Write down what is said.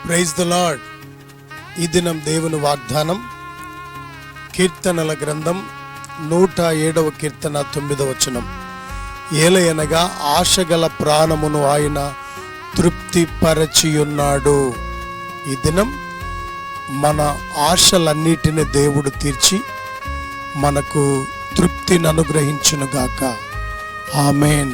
Praise the lord. ఈ దినం దేవుని వాగ్దానం కీర్తనల గ్రంథం 107వ కీర్తన 9వ వచనం. ఏలయనగా ఆశగల ప్రాణమును ఆయన తృప్తి పరచియున్నాడు. ఈ దినం మన ఆశలన్నిటిని దేవుడు తీర్చి మనకు తృప్తిని అనుగ్రహించునుగాక. ఆమేన్.